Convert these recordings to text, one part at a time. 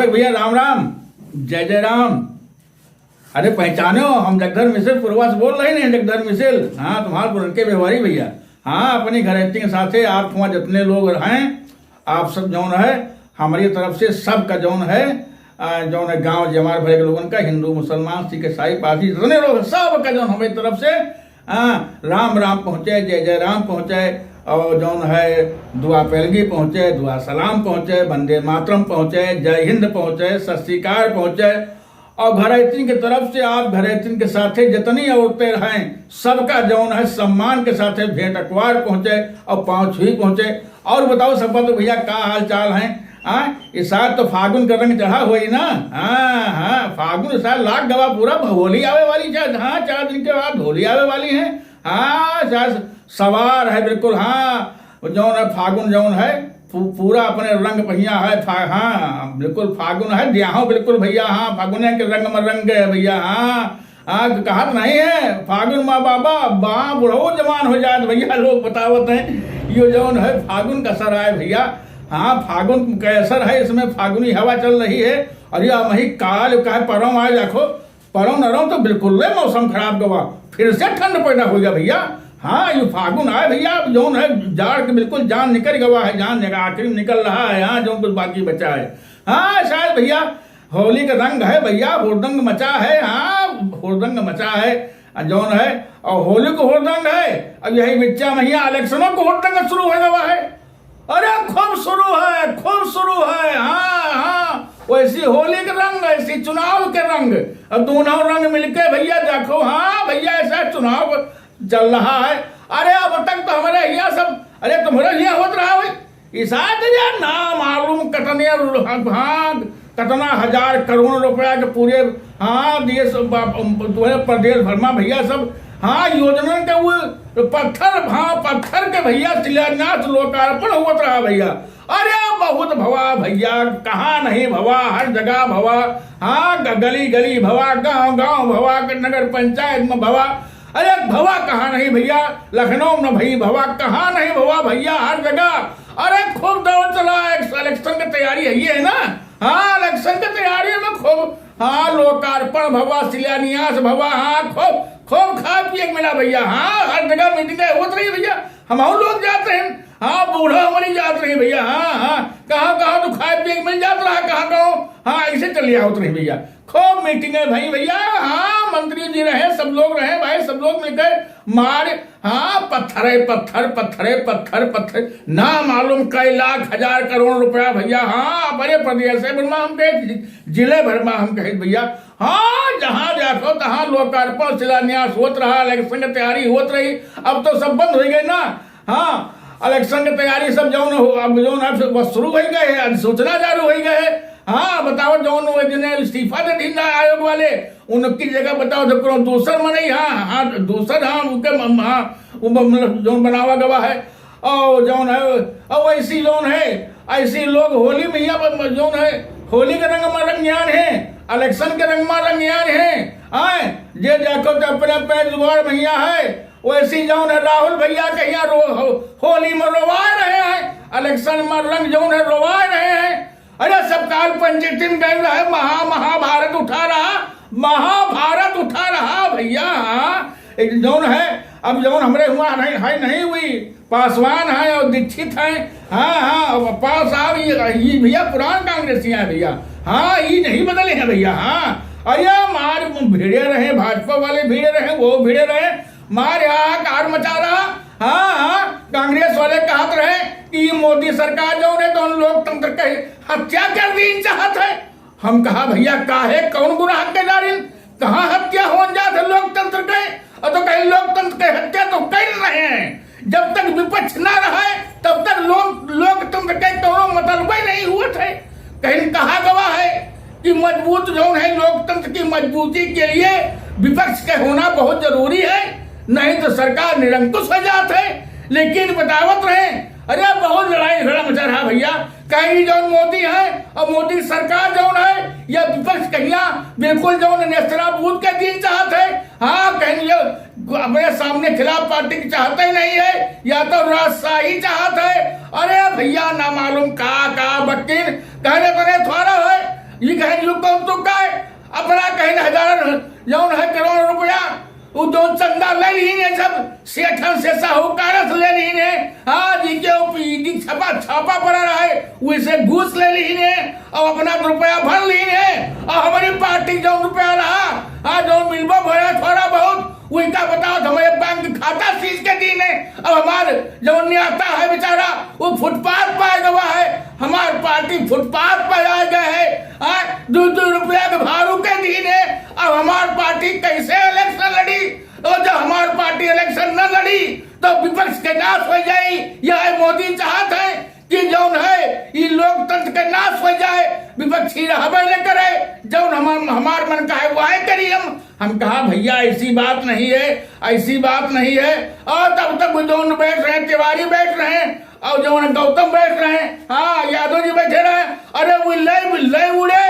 अबे भैया राम राम, जय जय राम। अरे पहचानो, हम जगधर मिसिल पूर्वा से बोल रहे हैं। जगधर मिसिल, हाँ तुम्हारे पुरनके व्यवहारी भैया। हाँ अपनी घरेती के साथ आप वहाँ जितने लोग हैं आप सब जौन है हमारी तरफ से सबका जौन है जौन है गाँव जमार भरे के लोगों का, हिंदू मुसलमान सिख ईसाई पारसी जितने लोग सबका जौन हमारी तरफ से राम राम पहुँचे, जय जय राम पहुँचे, और जौन है दुआ पैलगी पहुँचे, दुआ सलाम पहुँचे, वंदे मातरम पहुँचे, जय हिंद पहुँचे, सत श्री अकाल पहुँचे। और घरेतीन की तरफ से आप घरेतीन के साथ जितनी औरतें हैं सबका जौन है सम्मान के साथ भेंट अखबार पहुँचे और पाँव छुई पहुँचे। और बताओ सबका तो भैया क्या हाल चाल है? इस साल तो फागुन का रंग चढ़ा हुआ ही ना। हाँ फागुन इस साल लाख गवा पूरा होली आवे वाली है। हाँ 4 दिन के बाद होली आवे वाली है। हाँ सवार है बिल्कुल। हाँ जौन है फागुन जौन है पूरा अपने रंग पहिया है। हाँ बिल्कुल फागुन है दियाहो बिल्कुल भैया। हाँ फागुन के रंग में रंग है भैया। हाँ कहत नहीं है फागुन माँ बाबा बा बुढ़ो जवान हो जाए भैया। लोग बतावत हैं ये जौन है फागुन का असर है भैया। हाँ फागुन का असर है, इसमें फागुनी हवा चल रही है। और यह वही काल का परम आज देखो परम नरम तो बिल्कुल मौसम खराब गवा, फिर से ठंड पैदा हो गया भैया। हाँ ये फागुन आए भैया जौन है जाड़ के बिल्कुल जान निकल गवा है, जान आखिर निकल रहा है। हाँ जो कुछ बाकी बचा है। हाँ शायद भैया होली का रंग है भैया, हुरदंग मचा है। हाँ हुरदंग मचा है जौन है, और होली को हुरदंग है। अब यही बच्चा महीना इलेक्शनों को हुरदंग शुरू हो गवा है। अरे खूब शुरू है, खूब शुरू है। हाँ वैसी होली के रंग ऐसी चुनाव के रंग, अब दोनों रंग मिलके भैया देखो। हाँ भैया ऐसा चुनाव चल रहा है। अरे अब तक तो हमारे यहाँ सब, अरे तुम्हारे यहाँ होता रहा है इस ना मालूम कतने कतना हजार करोड़ रुपया के पूरे देश प्रदेश भर में भैया सब योजना के वो पत्थर के भैया शिलान्यास लोकार्पण होता रहा भैया। अरे बहुत भवा भैया, कहाँ नहीं भवा, हर जगह भवा। गली गली भवा, गांव गांव भवा, नगर पंचायत में भवा। अरे भवा कहाँ नहीं भैया, लखनऊ में भाई भवा, कहाँ नहीं भवा भैया, हर जगह। अरे खूब दौड़ चला इलेक्शन की तैयारी है ये है ना। इलेक्शन की तैयारी में खूब लोकार्पण भवा, शिलान्यास भवा। खूब खूब खा पिए मिला भैया। हर जगह मीटिंगें होती रही भैया, हम लोग जाते हैं। बूढ़ा हमारी जात रही भैया। कहाँ कहाँ तो खाए पिए मिल जाता रहा, कहाँ ऐसे चलिए होते रही भैया। खूब मीटिंग है भाई भैया। मंत्री जी रहे, सब लोग रहे भाई, सब लोग मिलकर मारे। पत्थर पत्थर पत्थर पत्थर पत्थर ना मालूम कई लाख हजार करोड़ रुपया भैया। बड़े प्रदेश है हम कहे, जिले भर में हम कहे भैया। जहाँ देखो तहाँ लोकार्पण शिलान्यास होत रहा, इलेक्शन की तैयारी होत रही। अब तो सब बंद हो गए ना। इलेक्शन की तैयारी सब जौन अब जौन है शुरू हो गए है, सूचना जारी हो गए। बताओ जौन जिन्हें इस्तीफा दे दी आयोग वाले उनकी जगह बताओ तो दूसर में नहीं। दूसर जौन बनावा गवा है। और जौन है और ऐसी जौन है ऐसी लोग होली में जौन है होली के रंग में रंग ज्ञान है, इलेक्शन के रंग में रंग ज्ञान है। जे देखो तो अपने अपने जुगाड़ भैया है। वैसी जौन है राहुल भैया कहिया होली में रोवा रहे हैं, इलेक्शन में रंग जौन है रोवा रहे हैं। अरे सब काल पंचायती में गए रहे, महाभारत उठा रहा भैया। एक जौन है अब जौन हमारे हुआ नहीं हुई पासवान है और दीक्षित है। पास साहब ये भैया पुरान कांग्रेसी है भैया। ये नहीं बदले हैं भैया। अरे मार भिड़े रहे, भाजपा वाले भिड़े रहे, वो भिड़े रहे, मार कार मचा रहा। कांग्रेस वाले कहते रहे कि मोदी सरकार जो है तो लोकतंत्र की हत्या कर दी चाहत है। हम कहा भैया काहे कौन गुनाह के दारिन, कहाँ हत्या हो जाते लोकतंत्र के। और तो कहीं लोकतंत्र की हत्या तो कर रहे हैं। जब तक विपक्ष ना रहे तब तक लोकतंत्र के कोनो मतलब नहीं हुए थे। कहीं कहा गवा है कि मजबूत जो है लोकतंत्र की मजबूती के लिए विपक्ष के होना बहुत जरूरी है, नहीं तो सरकार निरंकुश हो जाते है। लेकिन बतावत रहे अरे बहुत लड़ाई झगड़ा मचा रहा भैया। कहीं जो मोदी है और मोदी सरकार जो है या विपक्ष कहिया बिल्कुल जो नेशनल बूथ के दिन चाहते है। कहीं अपने सामने खिलाफ पार्टी चाहते ही नहीं है, या तो राजशाही चाहते है। अरे भैया ना मालूम का वकील कहने तो थोड़ा है। ये कहे जो कौन तो का अपना कहीं हजार जौन है करोड़ रुपया वो जो चंदा ले ली ने सब सेठन से साहूकार से ले ली ने हाँ जी के ईडी छापा पड़ा रहा है वैसे घूस ले ली ने और अपना रुपया भर ली ने और हमारी पार्टी जो रुपया रहा हाँ जो मिलबो भरा थोड़ा बहुत वही का बताओ हमारे बैंक खाता सीज के दी ने अब हमारे जो नेता है बेचारा वो फुटपाथ पर गवा है हमारी पार्टी फुटपाथ पर आ गए है 2-2 रुपया के भाड़ू के दी ने अब हमारी पार्टी कैसे इलेक्शन लड़ी और जब हमारी पार्टी इलेक्शन न लड़ी तो विपक्ष के नाश हो जाए यह मोदी चाहते हैं कि जौन है ये लोकतंत्र के नाश हो जाए विपक्षी रहबे न करे जौन हमार मन का है वह करी हम कहा भैया ऐसी बात नहीं है ऐसी बात नहीं है और तब तक जौन बैठ रहे हैं तिवारी बैठ रहे हैं और जौन गौतम बैठ रहे हैं हाँ यादव जी बैठे रहे अरे विल्ले उड़े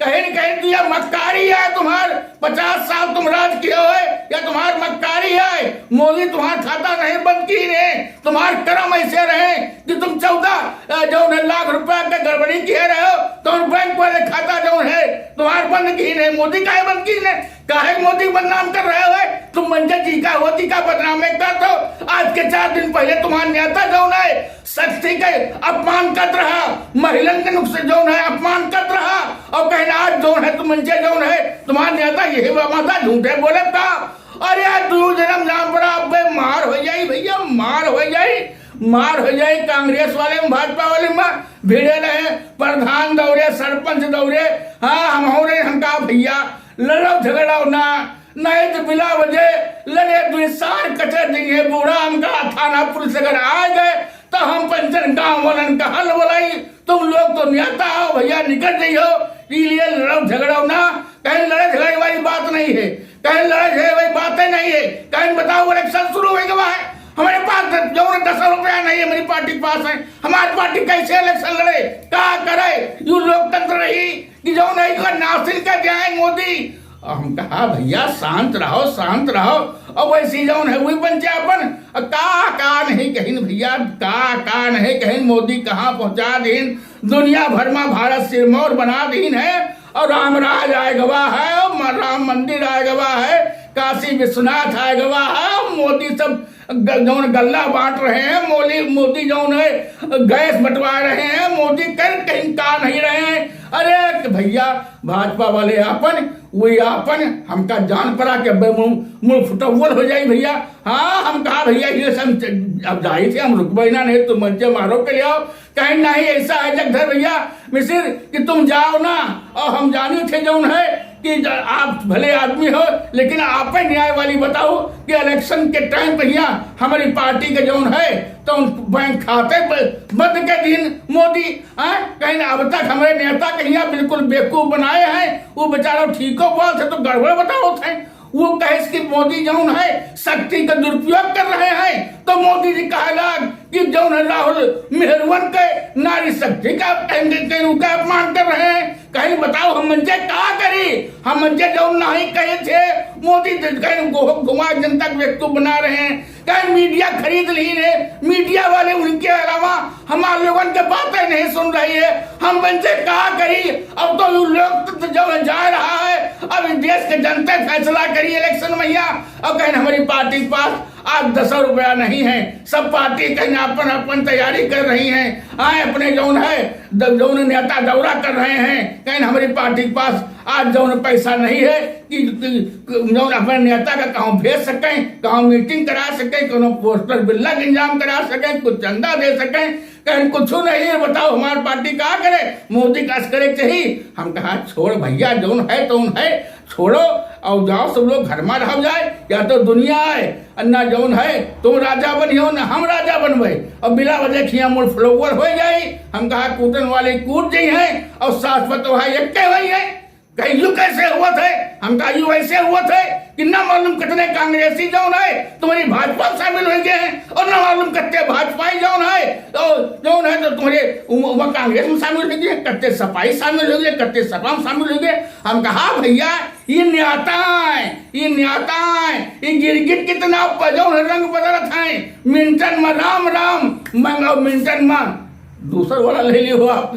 कहीं न कहीं तो यह मक्कारी है तुम्हार 50 साल तुम राज किए हो या तुम्हार मक्कारी है मोदी तुम्हारा खाता नहीं बंद की ने तुम्हार कर्म ऐसे रहे कि तुम 14 जो लाख रुपया के गड़बड़ी किए रहे हो तो बैंक वाले खाता जो है तुम्हार बंद की ने मोदी का बंद की ने काहे मोदी बदनाम कर रहे हो तुम मंजर जी का होती का बदनाम कर दो आज के 4 दिन पहले तुम्हारा नेता जो है शक्ति के अपमान कर रहा महिलन के नुकसान जो है अपमान कर रहा और कहना आज जो है तुम मंजर जो है तुम्हारा नेता यही माता झूठे बोले का अरे यार तू जन्म नाम पर आप मार हो जाए भैया मार हो जाए कांग्रेस वाले में भाजपा वाले में भिड़े रहे प्रधान दौरे सरपंच दौरे हाँ हम कहा भैया लड़ो झगड़ाओ ना नहीं तो बिला वजह लड़े तो सार कचर देंगे बूढ़ा हम कहा थाना पुलिस अगर आ गए तो हम पंचन गांव वालन का हल बोलाई तुम लोग तो नेता हो भैया निकल जाइयो इसलिए लड़ो झगड़ाओ ना कहीं लड़े झगड़े वाली बात नहीं है कहीं लड़े झगड़े वाली बातें नहीं है कहीं बताओ इलेक्शन शुरू हो गया है हमारे पास जो 10 रुपया नहीं है मेरी पार्टी के पास है हमारी पार्टी कैसे इलेक्शन लड़े क्या करे यू लोकतंत्र रही कि जो नहीं नासिल कर जाए मोदी हम कहा भैया शांत रहो और वैसी जौन है वही पंचायतन का नहीं कहीं भैया का नहीं कहीं मोदी कहाँ पहुंचा दीन दुनिया भर में भारत सिरमौर बना दीन है और रामराज आए गवा है और राम मंदिर आए गवा है काशी विश्वनाथ आए गवा है मोदी सब जौन गल्ला बांट रहे हैं मोदी जौन है गैस बंटवा रहे हैं मोदी कर कहीं का नहीं रहे हैं अरे भैया भाजपा वाले आपन वही आपन हमका जान पड़ा के मुंह फुटवल हो जाए भैया हाँ हम कहा भैया ये सब अब जाही थे हम रुकबे ना नहीं तुम मंचे मारो के ले आओ कहीं नहीं ऐसा है जगधर भैया मिसिर कि तुम जाओ ना और हम जानी थे जौन है कि आप भले आदमी हो लेकिन आप ही न्याय वाली बताओ कि इलेक्शन के टाइम भैया हमारी पार्टी के जौन है तो बैंक खाते बंद के दिन मोदी कहीं अब तक हमारे नेता कहीं बिल्कुल बेवकूफ बनाए हैं वो बेचारा ठीको बोल थे तो गड़बड़ बताओ थे वो कहे कि मोदी जौन है शक्ति का दुरुपयोग कर रहे हैं तो मोदी जी कहा कि जौन है राहुल मेहरवन के नारी शक्ति का अपमान कर रहे हैं कहीं बताओ हम मंचे क्या करी हम मंचे जौन नहीं कहे थे मोदी कहीं घुमा जनता को बेवकूफ बना रहे हैं कहीं मीडिया खरीद ली है मीडिया वाले उनके अलावा हमारे लोगों के बातें नहीं सुन रही है हम मंचे क्या करी अब तो लोग जो जा रहा है अब देश के जनता फैसला करी इलेक्शन भैया अब कहीं हमारी पार्टी के पास आज 10 रुपया नहीं है सब पार्टी कहीं अपन तैयारी कर रही हैं आए अपने जौन है जौन नेता दौरा कर रहे हैं कहीं हमारी पार्टी के पास आज जौन पैसा नहीं है कि जौन अपने नेता का कहाँ भेज सकें कहाँ मीटिंग करा सकें कोनो पोस्टर बिल्ला का इंतजाम करा सकें कुछ चंदा दे सकें कहीं कुछ नहीं है बताओ हमारी पार्टी क्या करे मोदी का करे चाहिए हम कहा छोड़ भैया जौन है तो है छोड़ो और जाओ सब लोग घर में रह जाए या तो दुनिया है अन्ना जौन है तुम राजा बनियो ना हम राजा बनबे और बिला वजह खिया मोड़ फ्लोवर हो जाए हम कहा कूटन वाले कूट जी हैं और शाश्वत है एक के वही है कहीं यू कैसे हुआ थे हम कहा यू ऐसे हुआ थे कि न मालूम कितने कांग्रेसी जौन है तुम्हारी भाजपा शामिल हो गए हैं और न मालूम कितने भाजपाई जौन है तो तुम्हारे कांग्रेस में शामिल हो गए कितने सपाई शामिल हो गए कितने सपा में शामिल हो गए हम कहा भैया ये न्याता है ये गिरगिट कितना जौन रंग बदलत है मिंटन में राम मंगाओ मिंटन में दूसरा वाला ले लियो आप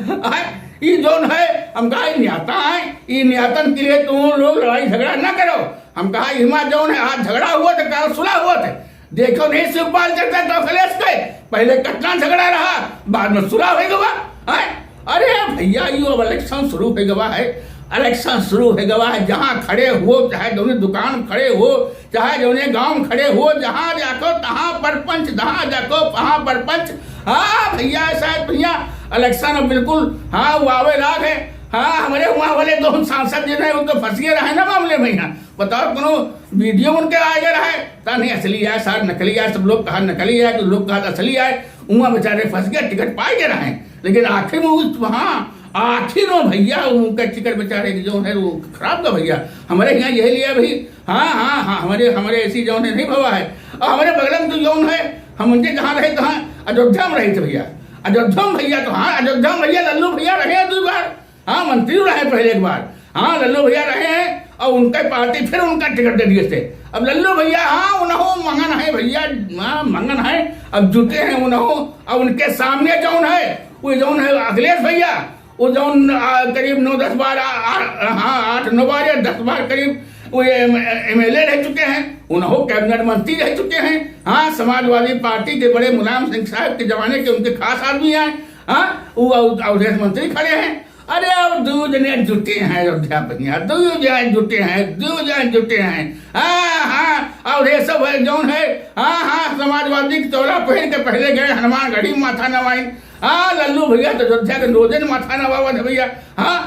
ये जोन है हम कहा न्याता है, ये न्यातन के लिए तुम लोग लड़ाई झगड़ा ना करो। हम कहा हिमा जोन है आज झगड़ा हुआ था, कल सुलह हुआ था। देखो नहीं शिवपाल चर्चा तो अखिलेश के पहले कटना झगड़ा रहा, बाद में सुलह हो गवा है। अरे भैया ये अब इलेक्शन शुरू हो गवा है, इलेक्शन शुरू हो गवा है। जहाँ खड़े हो, चाहे जो दुकान खड़े हो, चाहे जो गांव खड़े हो, जहाँ जाको तहाँ परपंच, जहाँ जाको वहाँ परपंच। हाँ भैया शायद भैया इलेक्शन अब बिल्कुल हाँ वो आवे लाग है। हाँ हमारे वहाँ वाले दो सांसद जो है वो तो फंस गए रहे ना मामले में। यहाँ बताओ कोनो वीडियो उनके आ गया रहे ता नहीं असली है, सार नकली है। सब लोग कहा नकली है, तो लोग कहा असली है। वहाँ बेचारे फंस गए, टिकट पाए गए रहे, लेकिन आखिर में उस वहाँ आखिर में भैया उनका टिकट बेचारे जो है वो खराब था भैया। हमारे यहाँ यही लिया भाई। हाँ हाँ हाँ हमारे ऐसी जो है नहीं भवा है। और हमारे बगल में तो जो है हम उनके जहाँ रहे तो हाँ अयोध्या में रहे थे भैया। अयोध्या में भैया तो हाँ अयोध्या में भैया लल्लू भैया रहे हैं 2 बार। हाँ मंत्री रहे पहले एक बार। हाँ लल्लू भैया रहे हैं और उनका पार्टी फिर उनका टिकट दे दिए थे। अब लल्लू भैया हाँ उन्हों मंगन है भैया, हाँ मंगन है। अब जुटे हैं उन्हों और उनके सामने जौन है वो जौन है अखिलेश भैया, वो जौन करीब 9-10 बार हाँ 8-9 बार या 10 बार करीब वो MLA रह चुके हैं, उन्होंने कैबिनेट मंत्री रह चुके हैं। हाँ समाजवादी पार्टी के बड़े मुलायम सिंह साहब के जमाने के उनके खास आदमी हैं। हाँ वो अवधेश मंत्री खड़े हैं। अरे अब 2 जने जुटे हैं अयोध्या भैया, 2 जने जुटे हैं, 2 जने जुटे हैं। हाँ हाँ और ये सब है जौन है हाँ हाँ समाजवादी के चौरा पहन के पहले गए हनुमानगढ़ी माथा नवाई। हाँ लल्लू भैया तो अयोध्या के 2 दिन माथा नवावा था भैया। हाँ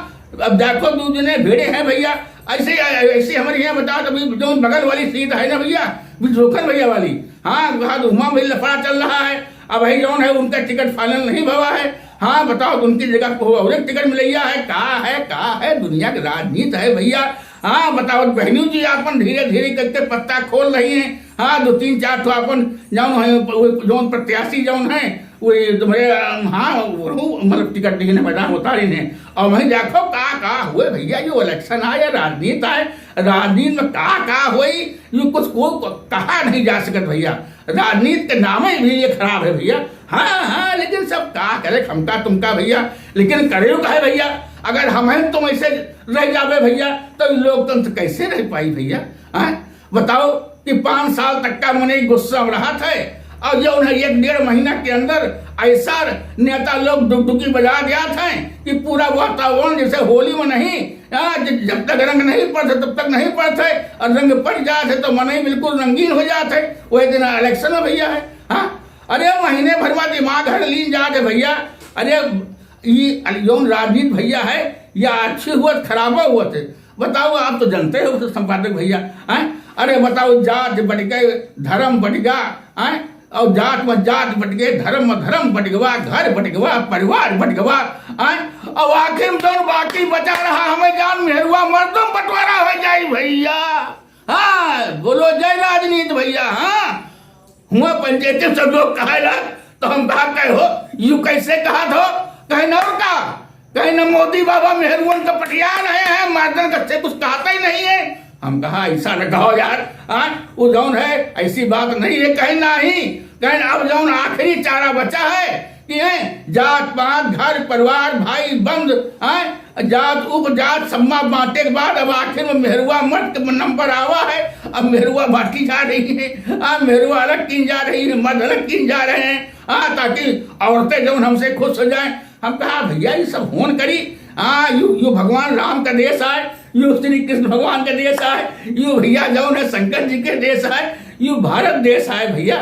अब देखो 2 जने भेड़े हैं भैया। ऐसे हमारे यहाँ बताओ तो जो बगल वाली सीट है ना भैया जोखन भैया वाली, हाँ वहाँ भी लफड़ा चल रहा है। अब भाई जौन है उनका टिकट फाइनल नहीं भवा है। हाँ बताओ उनकी जगह को और एक टिकट मिलैया है। कहा है दुनिया की राजनीति है भैया। हाँ बताओ बहनू जी अपन धीरे धीरे करके पत्ता खोल रही हैं। हाँ 2-3-4 तो अपन जौन है जौन प्रत्याशी जौन है वो तुम्हारे हाँ मतलब टिकट देने मैदान होता रही है। और वहीं देखो कहा हुए भैया जो इलेक्शन आया राजनीति है, राजनीति में कहा हुई ये कुछ को कहा नहीं जा सकता भैया। राजनीति के नाम ही भी ये खराब है भैया। हाँ हाँ लेकिन सब कहा करे खमका तुमका भैया, लेकिन करे का है भैया। अगर हम तुम ऐसे रह जावे भैया तो लोकतंत्र कैसे रह पाई भैया। हाँ बताओ कि 5 साल तक का मैंने गुस्सा रहा था और जो उन्हें 1-1.5 महीना के अंदर ऐसा नेता लोग डुगडुगी बजा दिया था कि पूरा वातावरण जैसे होली में नहीं जब तक रंग नहीं पड़ते तब तक नहीं पड़ते और रंग पड़ जाते तो मन ही बिल्कुल रंगीन हो जाते। वही दिन इलेक्शन में भैया है। हाँ अरे महीने भर में दिमाग हर लीन जाते भैया। अरे ये जो राजनीति भैया है या अच्छी हुआ खराब हुआ थे बताओ। आप तो जानते हो संपादक भैया। अरे बताओ जात बढ़ गए, धर्म बढ़ गया और जात में जात बढ़ गए, धर्म में धर्म बढ़ गया, घर बढ़ गया, परिवार बढ़ गया। और आखिर में तो बाकी बचा रहा हमें जान मेहरुआ मर्दों बंटवारा हो जाए भैया। हाँ बोलो जय राजनीति भैया। हाँ हुआ पंचायती सब लोग कहा तो हम कहा कहे हो यू कैसे कहा था कहीं न का कहीं न मोदी बाबा मेहरुआ का पटिया रहे हैं मर्दन कच्चे कुछ कहता ही नहीं है। हम कहा ऐसा न कहो यार। वो जौन है ऐसी बात नहीं है कहीं नहीं कहीं। अब जौन आखिरी चारा बचा है कि है जात पात घर परिवार भाई बंद जात उपजात सम्मा बांटे के बाद अब आखिर में मेहरुआ मर्द नंबर आवा है। अब मेहरुआ बांटी जा रही है, मेहरुआ अलग की जा रही है, मर्द अलग की जा रहे हैं ताकि औरतें जौन हमसे खुश हो जाए। हम कहा भैया ये सब होन करी। यू भगवान राम का देश है, यू श्री कृष्ण भगवान का देश है, यू भैया जौन है शंकर जी के देश है, यू भारत देश है भैया।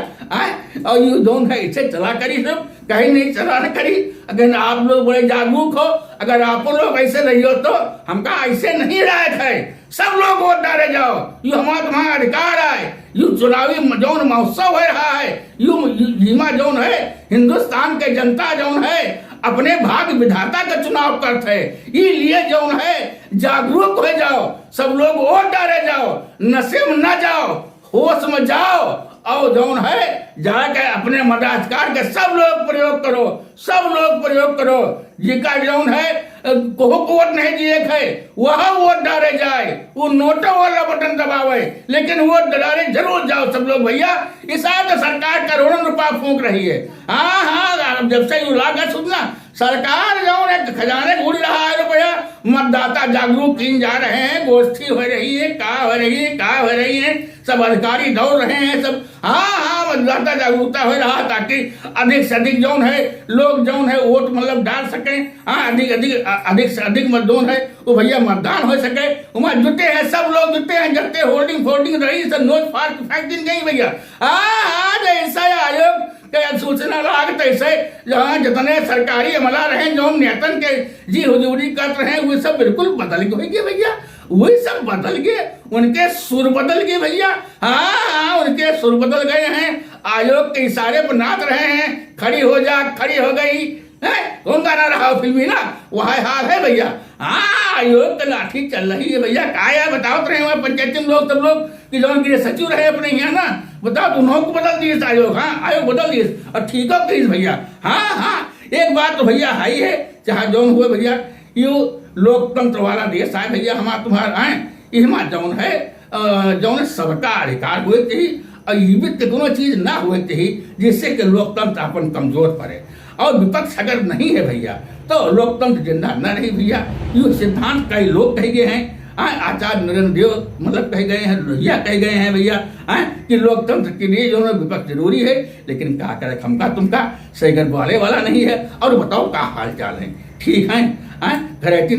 और यू जौन है इसे चला करी सब कहीं नहीं चला न करी। अगर आप लोग बड़े जागरूक हो, अगर आप लोग ऐसे नहीं हो तो हम कहा ऐसे नहीं रहे थे। सब लोग वोट डाले जाओ, यू हमारा तुम्हारा अधिकार है। यू चुनावी जौन महोत्सव हो रहा है, यू जीमा जौन है हिंदुस्तान के जनता जौन है अपने भाग्य विधाता का चुनाव करते ये लिए जौन है जागरूक हो जाओ। सब लोग वोट डाले जाओ, नशे में न जाओ, होश में जाओ और जौन है जाके अपने मताधिकार के सब लोग प्रयोग करो, सब लोग प्रयोग करो। जिका जौन है कोहो वोट नहीं दिए है वह वोट डाले जाए, वो नोटों वाला बटन दबावे लेकिन वोट डाले जरूर जाओ सब लोग भैया। इस तो सरकार करोड़ों रुपया फूंक रही है। हाँ जब से यू लागत सुनना सरकार जो है खजाने घूर रहा है रुपया, मतदाता जागरूक किन जा रहे हैं, गोष्ठी हो रही है, का हो रही है, सब अधिकारी दौड़ रहे हैं, सब हाँ मतदाता जागरूकता हो रहा, ताकि अधिक से अधिक जौन है लोग जौन है वोट मतलब डाल सके। हाँ अधिक से अधिक मतदान है वो भैया मतदान हो सके, वहाँ जुटे हैं, सब लोग जुटे हैं, जबते होर्डिंग रही, सब नोट फाड़ दिन गई भैया। हाँ जैसा आयोग के सूचना लाग तैसे जहाँ जितने सरकारी अमला रहे जो नेतन के जी हुजूरी कर रहे हैं वो सब बिल्कुल बदल गए भैया, वही सब बदल गए, उनके सुर बदल गए भैया। हाँ उनके सुर बदल गए हैं, आयोग के इशारे पर नाच रहे हैं, खड़ी हो जा, खड़ी हो गई है, कौन गाना रहा फिल्मी ना, वह हाल है भैया। हाँ आयोग की लाठी चल रही है भैया, क्या यार बताओ रहे हैं पंचायती में लोग, सब लोग कि जौन गिरे सचिव रहे अपने यहाँ ना, बताओ उन्होंने को बदल दिए आयोग। हाँ आयोग बदल दिए और ठीक है प्लीज भैया। हाँ एक बात तो भैया हाई है, चाहे जौन हुए भैया, यू लोकतंत्र वाला देश है भैया, हमारा तुम्हारा है, इसमें जौन है जौन सबका अधिकार हुए थे, और ये भी कोनो चीज ना हुए थे जिससे कि लोकतंत्र अपन कमजोर पड़े, और विपक्ष अगर नहीं है भैया तो लोकतंत्र जिंदा न रही भैया। ये सिद्धांत कई लोग कह गए हैं, आचार्य नरेंद्र देव मतलब कह गए हैं, लोहिया कह गए हैं भैया कि लोकतंत्र के लिए जो है विपक्ष जरूरी है, लेकिन क्या करे खमका तुमका सही वाले वाला नहीं है। और बताओ क्या हाल चाल है, ठीक है, घरेटी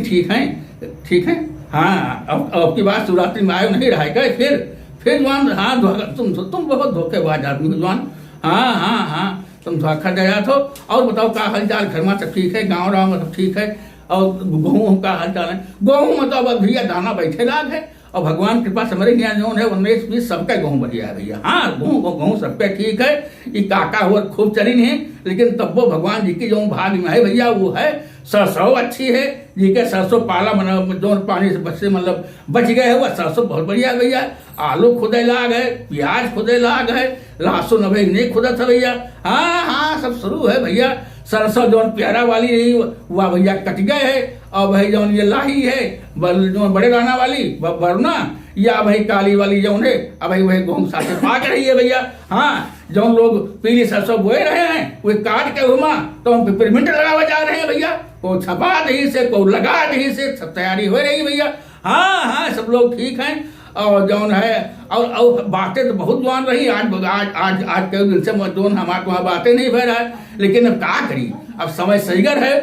ठीक है। हाँ अब की बात शिवरात्रि में आयोग नहीं रहा है फिर जवान, हाँ तुम बहुत धोखेबाज आदमी हो जवान। हाँ तुम धोखा दया थो। और बताओ क्या हाल चाल, घर में सब ठीक है, गाँव में सब ठीक है, और गेहूँ का हाल चाल है, गेहूँ में तो अब भैया दाना बैठे लाग है, और भगवान कृपा से हमारे यहाँ जो है 19-20 सबका गेहूँ बढ़िया है भैया। हाँ गेहूँ सबका ठीक है, ये काका हुआ खूब चली नहीं, लेकिन तब वो भगवान जी की जो भाग में है भैया वो है सरसों अच्छी है, जी के सरसों पाला जो पानी से बच से मतलब बच गए है, वह सरसों बहुत बढ़िया है भैया। आलू खुदे लाग है, प्याज खुदे लाग है, लहसुन अभी नहीं खुदा था भैया। हाँ सब शुरू है भैया। सरसों जो प्यारा वाली रही वह भैया कट गए है, और भाई जो ये लाही है जो बड़े दाना वाली वरना, या भाई काली वाली जो है अब भाई वही गेहूँ साथ पाक रही है भैया। हाँ जो लोग पीली सरसों बोए रहे हैं वे काट के घुमा तो हम पेपरमिंट लगावा जा रहे हैं भैया, को छपा दही से को लगा दही से सब तैयारी हो रही है भैया। हाँ सब लोग ठीक हैं, और जौन है और बातें तो बहुत जवान रही, आज कई दिन से जोन हमारे वहाँ बातें नहीं भर रहा है, लेकिन अब क्या करी, अब समय सहीगर है,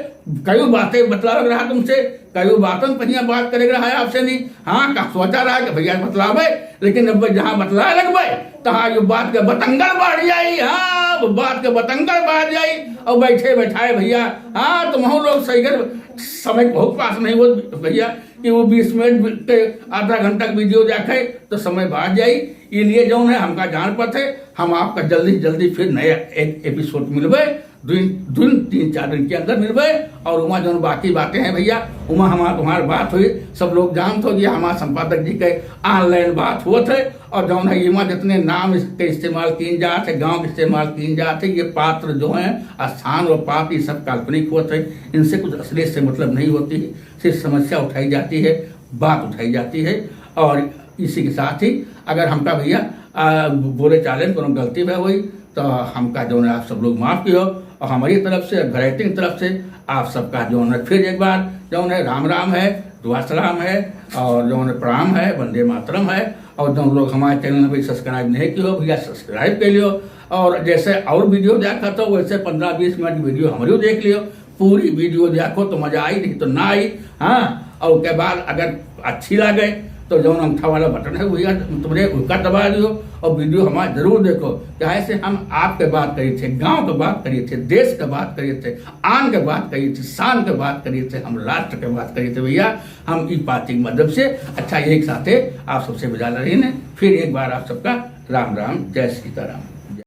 कई बातें बतला लग रहा तुमसे, कई बातों पर बात करे रहा है आपसे नहीं। हाँ का सोचा रहा कि भैया बतलावे, लेकिन अब जहाँ बतला लगवे तहाँ जो बात के बतंगड़ बढ़ जाई। हाँ बात के बतंगड़ बढ़ जाई, और बैठे बैठाए भैया। हाँ तुम लोग सहीगर समय बहुत पास नहीं हो भैया कि वो 20 मिनट के आधा घंटा वीडियो देखे तो समय बढ़ जाई, इसलिए जो है हमका जान पर थे, हम आपका जल्दी फिर नया एक एपिसोड मिलवे, 3-4 दिन के अंदर मिलवे, और वहाँ जो बाकी बातें हैं भैया वहाँ हमारा तुम्हारी बात हुई, सब लोग जानते हो, ये हमारे संपादक जी के ऑनलाइन बात हुआ थे, और जो है यहाँ जितने नाम इसके इस्तेमाल किए जाते, गाँव के इस्तेमाल किए जाते, ये पात्र जो हैं स्थान और पात्र ये सब काल्पनिक होते हैं, इनसे कुछ असलियत से मतलब नहीं होती है, सिर्फ समस्या उठाई जाती है, बात उठाई जाती है। और इसी के साथ ही अगर हमका भैया बोले चाले में कोनो गलती भय हुई तो हमका जो है आप सब लोग माफ़ कियो, और हमारी तरफ से घरेटी की तरफ से आप सबका जो है फिर एक बार जो है राम है, दुआ सलाम है, और जो है प्रणाम है, वंदे मातरम है। और जो लोग हमारे चैनल में सब्सक्राइब नहीं किए हो भैया सब्सक्राइब कर लियो, और जैसे और वीडियो देखा तो वैसे 15-20 मिनट वीडियो हमारी देख लियो, पूरी वीडियो देखो तो मजा आई, नहीं तो ना आई। हाँ और उसके बाद अगर अच्छी लगे तो जो अंगूठा वाला बटन है भैया तुमने उसका दबा दियो, और वीडियो हमारा जरूर देखो। चाहे से हम आपके बात करिए थे, गांव के बात करिए थे, देश के बात करिए थे, आन के बात करिए थे, शान के बात करिए थे, हम राष्ट्र के बात करिए थे भैया। हम ई पार्टी के मदद से अच्छा एक साथ आप सबसे विदा रही ने, फिर एक बार आप सबका राम राम, जय सीताराम।